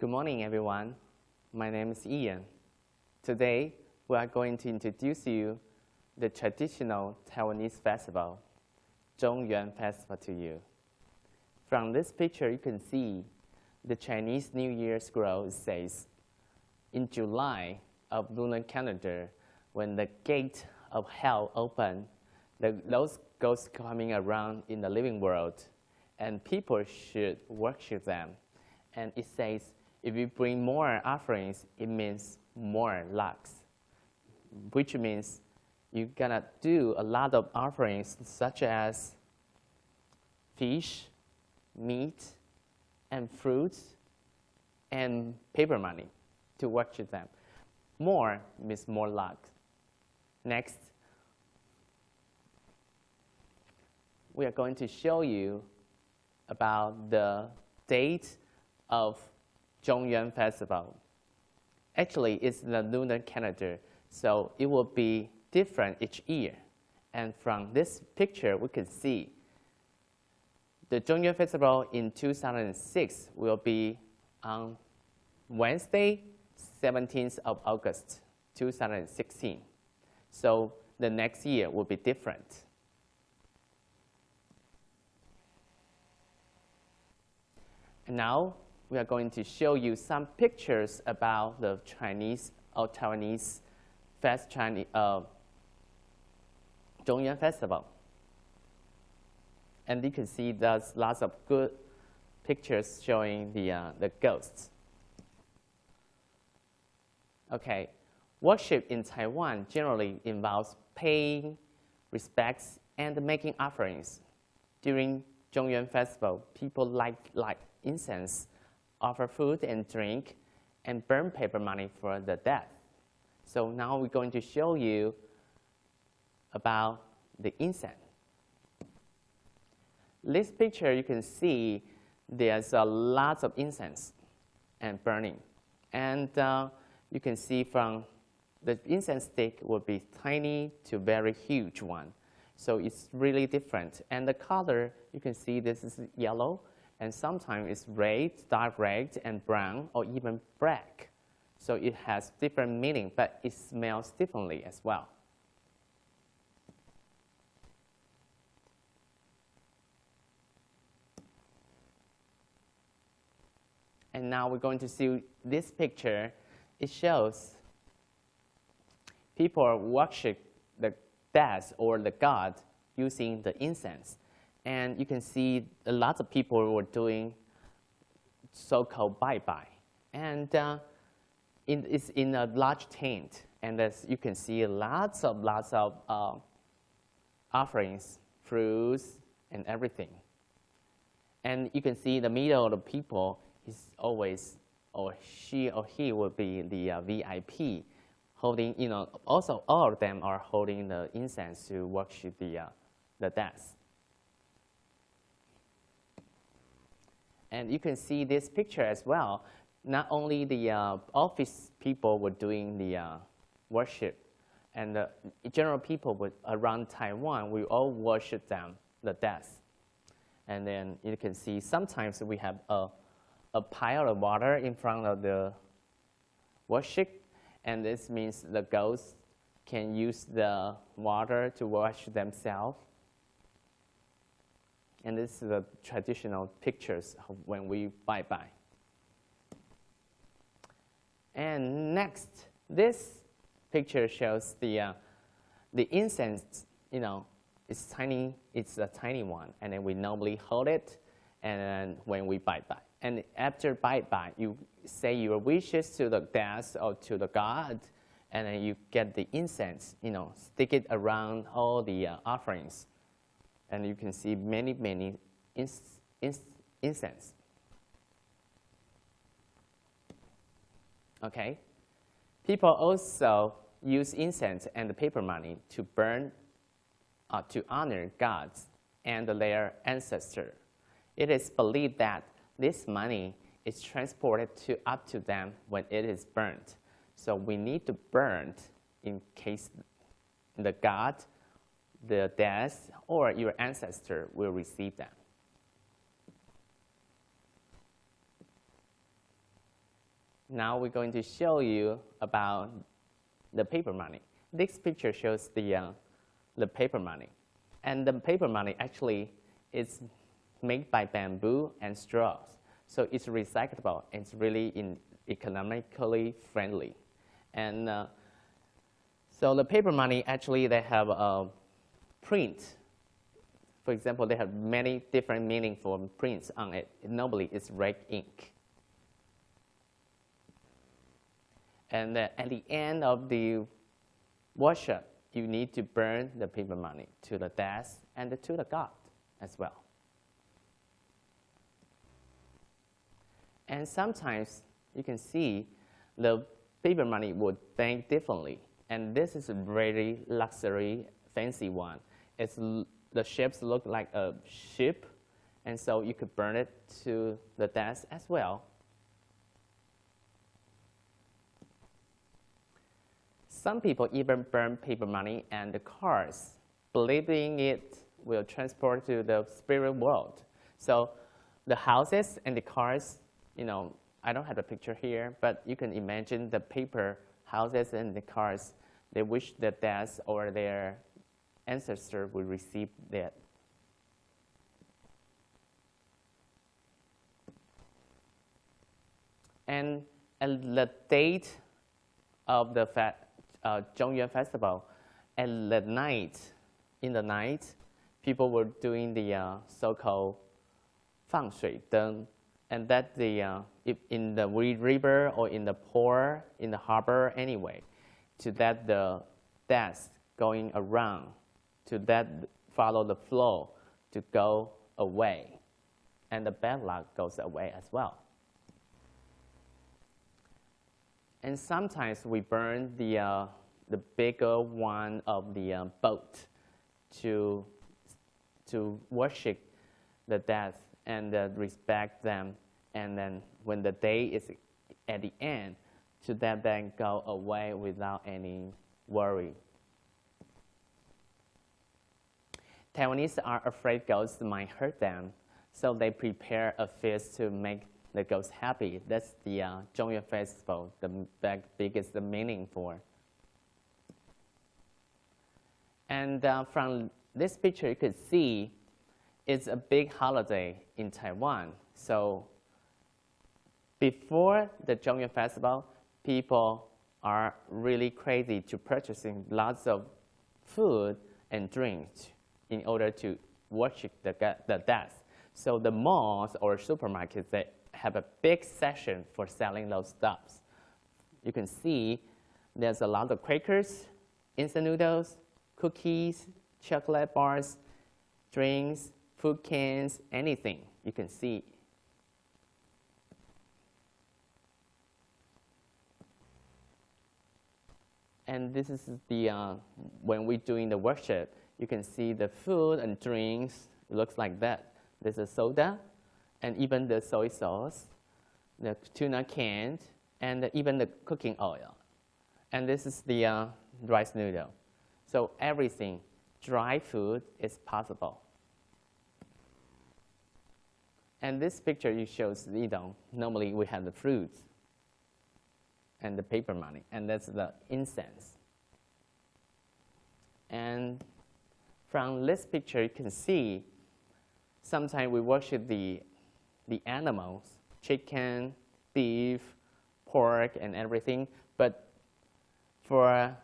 Good morning, everyone. My name is Ian. Today, we are going to introduce you the traditional Taiwanese festival, Yuang Festival, to you. From this picture, you can see the Chinese New Year's scroll says, in July of lunar calendar, when the gate of hell opened, those ghosts coming around in the living world, and people should worship them. And it says, if you bring more offerings, it means more lucks, which means you're gonna do a lot of offerings such as fish, meat, and fruits, and paper money to worship them. More means more luck. Next, we are going to show you about the date of Yuang Festival. Actually, it's the lunar calendar, so it will be different each year. And from this picture, we can see the Yuang Festival in 2006 will be on Wednesday, 17th of August, 2016. So the next year will be different. And now, we are going to show you some pictures about the Chinese or Taiwanese Yuang Festival. And you can see there's lots of good pictures showing the ghosts. Okay, worship in Taiwan generally involves paying respects and making offerings. During Yuang Festival, people light incense, offer food and drink, and burn paper money for the dead. So now we're going to show you about the incense. This picture, you can see there's a lot of incense and burning. And you can see from the incense stick will be tiny to very huge one. So it's really different. And the color, you can see this is yellow, and sometimes it's red, dark red, and brown, or even black. So it has different meaning, but it smells differently as well. And now we're going to see this picture. It shows people worship the death or the god using the incense. And you can see a lot of people were doing so-called bye-bye. And it's in a large tent. And as you can see lots of offerings, fruits, and everything. And you can see the middle of the people is always, or she or he will be the VIP, holding, also all of them are holding the incense to worship the death. And you can see this picture as well. Not only the office people were doing the worship, and the general people around Taiwan, we all worship them, the death. And then you can see sometimes we have a pile of water in front of the worship, and this means the ghosts can use the water to wash themselves. And this is the traditional pictures of when we bye-bye. And next, this picture shows the incense, it's tiny, it's a tiny one, and then we normally hold it, and then when we bye-bye. And after bye-bye, you say your wishes to the death or to the god, and then you get the incense, stick it around all the offerings. And you can see many incense. Okay? People also use incense and the paper money to burn, to honor gods and their ancestors. It is believed that this money is transported up to them when it is burnt. So we need to burn in case the god, the death, or your ancestor will receive them. Now we're going to show you about the paper money. This picture shows the paper money. And the paper money actually is made by bamboo and straws. So it's recyclable. It's really economically friendly. And so the paper money, actually, they have a print. For example, they have many different meaningful prints on it. Normally, it's red ink. And at the end of the workshop, you need to burn the paper money to the desk and to the god as well. And sometimes you can see the paper money would think differently. And this is a very luxury, fancy one. The shapes look like a ship, and so you could burn it to the desk as well. Some people even burn paper money and the cars, believing it will transport to the spirit world. So the houses and the cars, I don't have a picture here, but you can imagine the paper houses and the cars. They wish the death or their ancestor would receive that. And at the date of the Zhongyuan festival, in the night, people were doing the so-called 放水灯, and that in the river or in the port, in the harbor anyway, to that the death going around, to that follow the flow to go away, and the bad luck goes away as well. And sometimes we burn the bigger one of the boat to worship the dead and respect them. And then when the day is at the end, to that then go away without any worry. Taiwanese are afraid ghosts might hurt them, so they prepare a feast to make the ghosts happy. That's the Zhongyuan festival, the biggest meaning for. And from this picture, you could see it's a big holiday in Taiwan. So before the Zhongyuan festival, people are really crazy to purchasing lots of food and drinks in order to worship the dead. So the malls or supermarkets, they have a big section for selling those stuffs. You can see there's a lot of crackers, instant noodles, cookies, chocolate bars, drinks, food cans, anything you can see. And this is when we're doing the worship, you can see the food and drinks. It looks like that. There's a soda, and even the soy sauce, the tuna can, and even the cooking oil. And this is the rice noodle. So everything, dry food, is possible. And this picture shows, normally we have the fruits and the paper money, and that's the incense. And from this picture, you can see sometimes we worship the animals, chicken, beef, pork, and everything, but for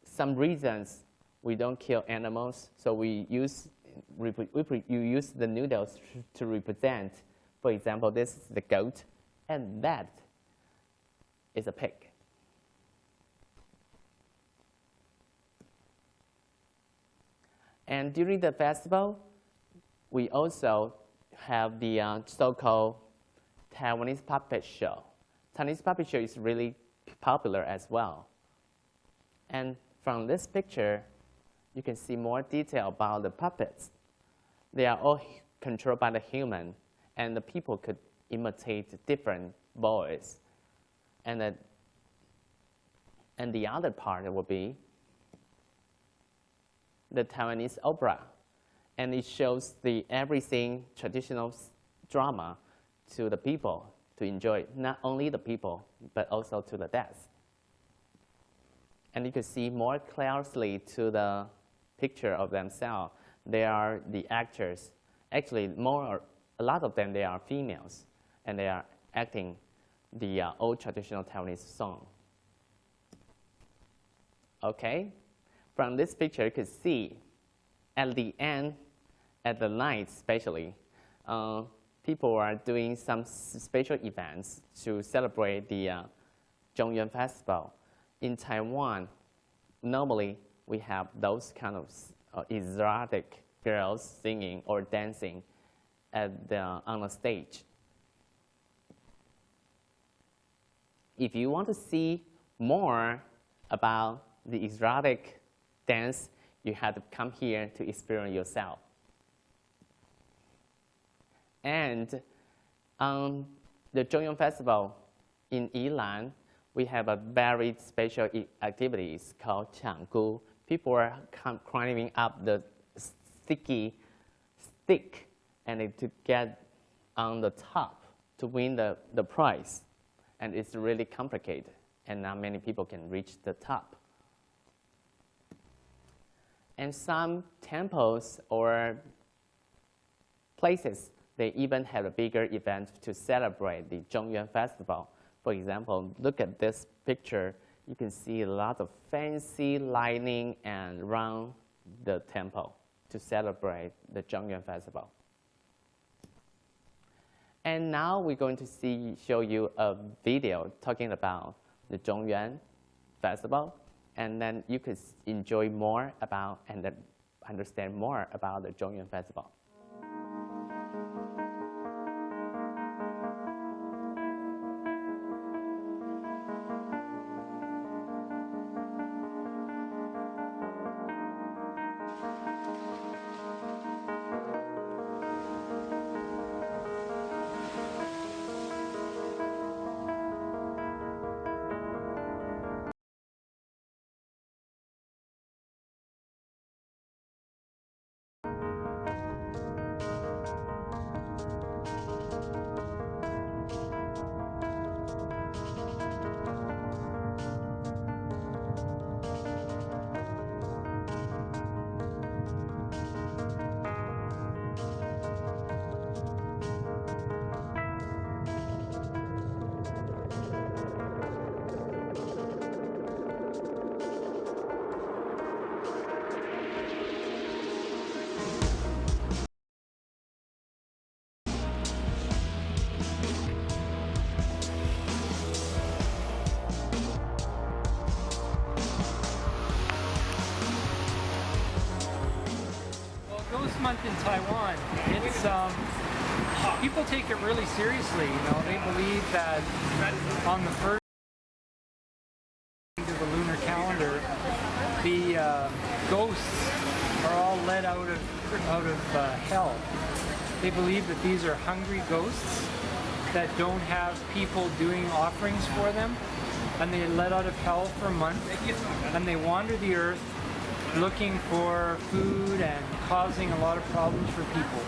some reasons, we don't kill animals, so you use the noodles to represent. For example, this is the goat, and that is a pig. And during the festival, we also have the so-called Taiwanese puppet show. Taiwanese puppet show is really popular as well. And from this picture, you can see more detail about the puppets. They are all controlled by the human, and the people could imitate different voices. And the other part will be the Taiwanese opera. And it shows everything traditional drama to the people, to enjoy not only the people, but also to the death. And you can see more closely to the picture of themselves. They are the actors. Actually, a lot of them, they are females, and they are acting the old traditional Taiwanese song. Okay, from this picture, you can see at the end, at the night especially, people are doing some special events to celebrate the Yuang Festival. In Taiwan, normally we have those kind of exotic girls singing or dancing on the stage. If you want to see more about the exotic dance, you have to come here to experience yourself. And on the Yuang Festival in Yilan, we have a very special activities called Chung. People are climbing up the sticky stick and to get on the top to win the prize. And it's really complicated, and not many people can reach the top. And some temples or places, they even have a bigger event to celebrate the Yuang Festival. For example, look at this picture. You can see a lot of fancy lighting and around the temple to celebrate the Yuang Festival. And now we're going to show you a video talking about the Yuang Festival, and then you can enjoy more about and then understand more about the Yuang Festival. Month in Taiwan, it's people take it really seriously. You know, they believe that on the first of the lunar calendar, the ghosts are all let out of hell. They believe that these are hungry ghosts that don't have people doing offerings for them, and they let out of hell for a month, and they wander the earth looking for food and causing a lot of problems for people.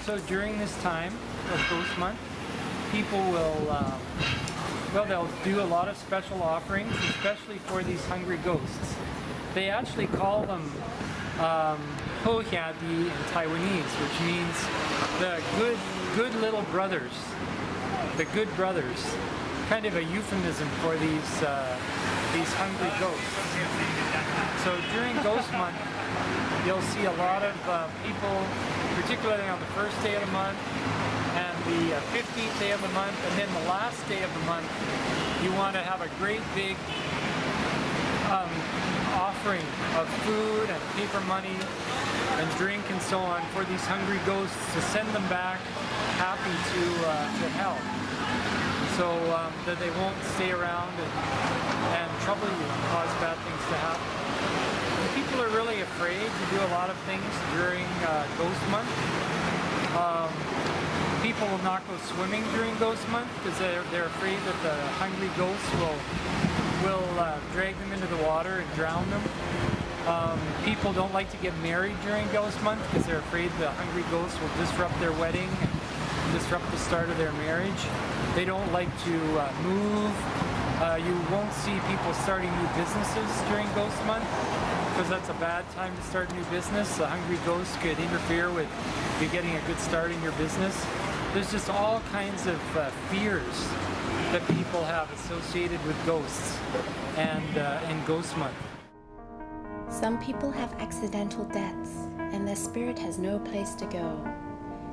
So during this time of Ghost Month, people will, they'll do a lot of special offerings, especially for these hungry ghosts. They actually call them Ho Hiadi in Taiwanese, which means the good little brothers, the good brothers, kind of a euphemism for these hungry ghosts. So during Ghost Month, you'll see a lot of people, particularly on the first day of the month and the 15th day of the month, and then the last day of the month, you want to have a great big offering of food and paper money and drink and so on for these hungry ghosts to send them back happy to hell, so that they won't stay around and trouble you and cause bad things to happen. And people are really afraid to do a lot of things during Ghost Month. People will not go swimming during Ghost Month because they're afraid that the hungry ghosts will drag them into the water and drown them. People don't like to get married during Ghost Month because they're afraid the hungry ghosts will disrupt their wedding and disrupt the start of their marriage. They don't like to move. You won't see people starting new businesses during Ghost Month because that's a bad time to start a new business. The hungry ghosts could interfere with you getting a good start in your business. There's just all kinds of fears that people have associated with ghosts and Ghost Month. Some people have accidental deaths, and their spirit has no place to go.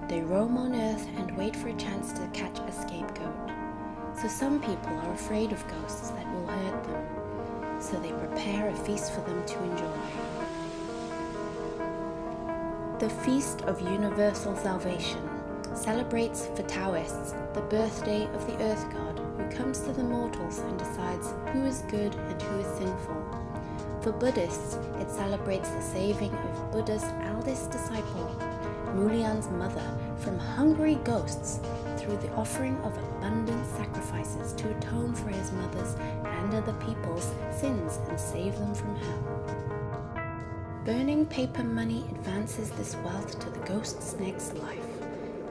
They roam on earth and wait for a chance to catch a scapegoat. So some people are afraid of ghosts that will hurt them, so they prepare a feast for them to enjoy. The Feast of Universal Salvation celebrates for Taoists the birthday of the Earth God, who comes to the mortals and decides who is good and who is sinful. For Buddhists, it celebrates the saving of Buddha's eldest disciple, Mulian's mother, from hungry ghosts through the offering of abundant sacrifices to atone for his mother's and other people's sins and save them from hell. Burning paper money advances this wealth to the ghost's next life.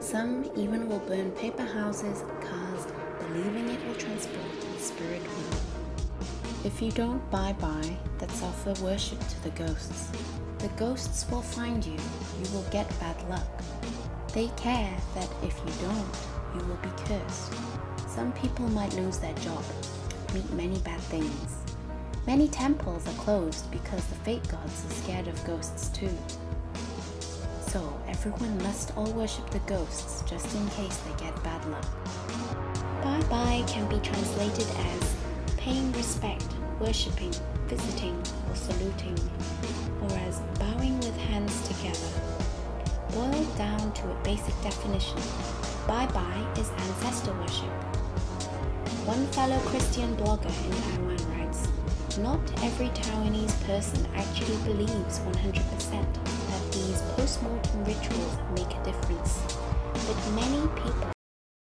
Some even will burn paper houses and cars, believing it will transport the spirit with them. If you don't bye-bye, that's offer worship to the ghosts. The ghosts will find you, you will get bad luck. They care that if you don't, you will be cursed. Some people might lose their job, meet many bad things. Many temples are closed because the fate gods are scared of ghosts too. So everyone must all worship the ghosts just in case they get bad luck. Bye-bye can be translated as paying respect, worshipping, visiting, or saluting, or as bowing with hands together. Boiled down to a basic definition, bye-bye is ancestor worship. One fellow Christian blogger in Taiwan writes, "Not every Taiwanese person actually believes 100% that these post-mortem rituals make a difference, but many people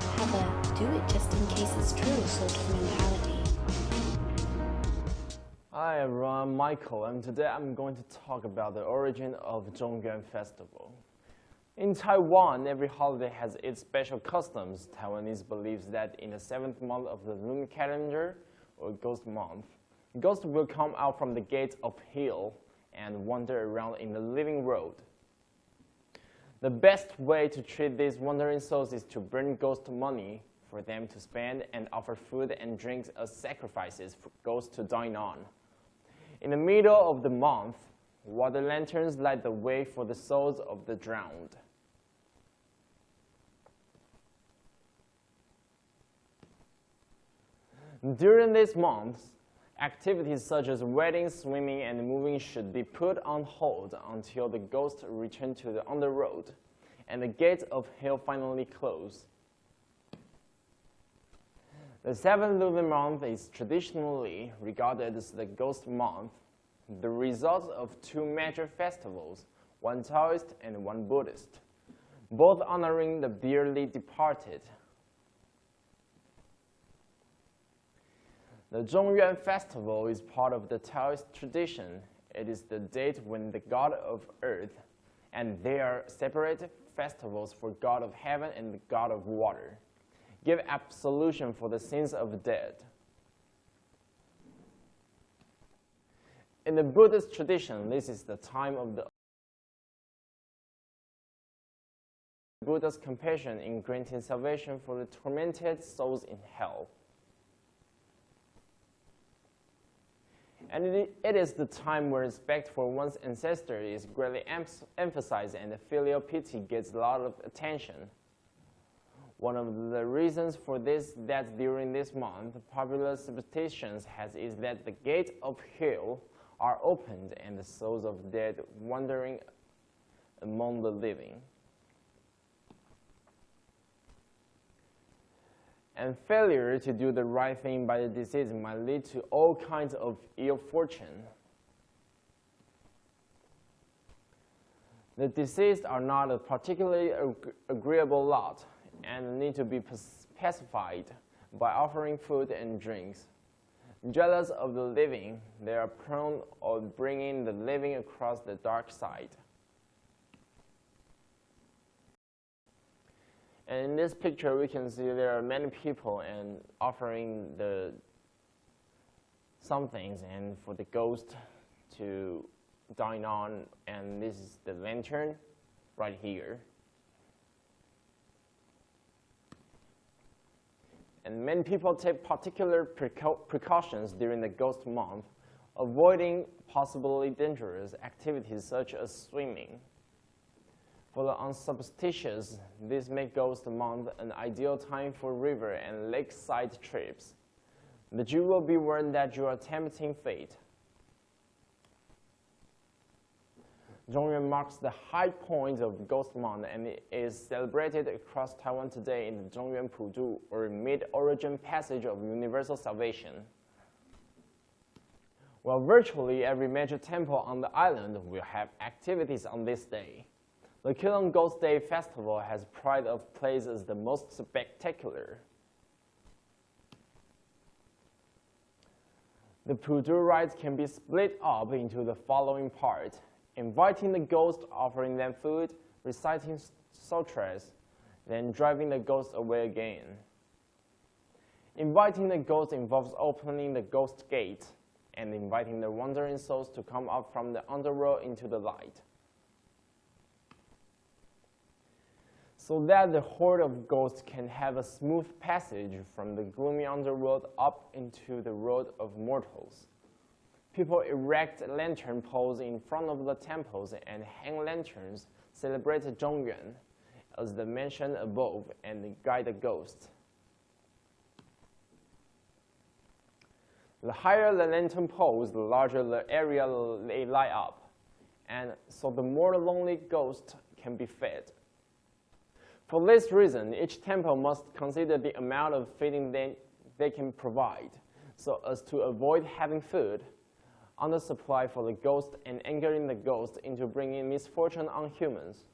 have a do-it-just-in-case-it's-true sort of mentality." Hi everyone, I'm Michael, and today I'm going to talk about the origin of Zhongyuan Festival. In Taiwan, every holiday has its special customs. Taiwanese believes that in the 7th month of the lunar calendar, or Ghost Month, ghosts will come out from the gates of hell and wander around in the living world. The best way to treat these wandering souls is to burn ghost money for them to spend and offer food and drinks as sacrifices for ghosts to dine on. In the middle of the month, water lanterns light the way for the souls of the drowned. During these months, activities such as weddings, swimming, and moving should be put on hold until the ghosts return to the underworld and the gates of hell finally close. The 7th lunar month is traditionally regarded as the ghost month, the result of 2 major festivals, one Taoist and one Buddhist, both honoring the dearly departed. The Zhongyuan Festival is part of the Taoist tradition. It is the date when the god of earth and they are separated festivals for God of heaven and the God of water. Give absolution for the sins of the dead. In the Buddhist tradition, this is the time of the Buddha's compassion in granting salvation for the tormented souls in hell. And it is the time where respect for one's ancestor is greatly emphasized and the filial piety gets a lot of attention. One of the reasons for this that during this month, popular superstitions is that the gates of hell are opened and the souls of dead wandering among the living. And failure to do the right thing by the deceased might lead to all kinds of ill fortune. The deceased are not a particularly agreeable lot and need to be pacified by offering food and drinks. Jealous of the living, they are prone of bringing the living across the dark side. And in this picture, we can see there are many people and offering some things and for the ghost to dine on. And this is the lantern right here. And many people take particular precautions during the ghost month, avoiding possibly dangerous activities such as swimming. For the unsuperstitious, this makes Ghost Month an ideal time for river and lakeside trips. But you will be warned that you are tempting fate. Zhongyuan marks the high point of Ghost Month and it is celebrated across Taiwan today in the Zhongyuan Pudu, or mid-origin passage of universal salvation. While virtually every major temple on the island will have activities on this day, the Keelung Ghost Day Festival has pride of place as the most spectacular. The Pudu rites can be split up into the following parts: inviting the ghost, offering them food, reciting sutras, then driving the ghost away again. Inviting the ghost involves opening the ghost gate and inviting the wandering souls to come up from the underworld into the light, so that the horde of ghosts can have a smooth passage from the gloomy underworld up into the world of mortals. People erect lantern poles in front of the temples and hang lanterns, celebrate Zhongyuan, as the mentioned above, and guide the ghosts. The higher the lantern poles, the larger the area they light up, and so the more lonely ghosts can be fed. For this reason, each temple must consider the amount of feeding they can provide, so as to avoid having food undersupply for the ghost and angering the ghost into bringing misfortune on humans.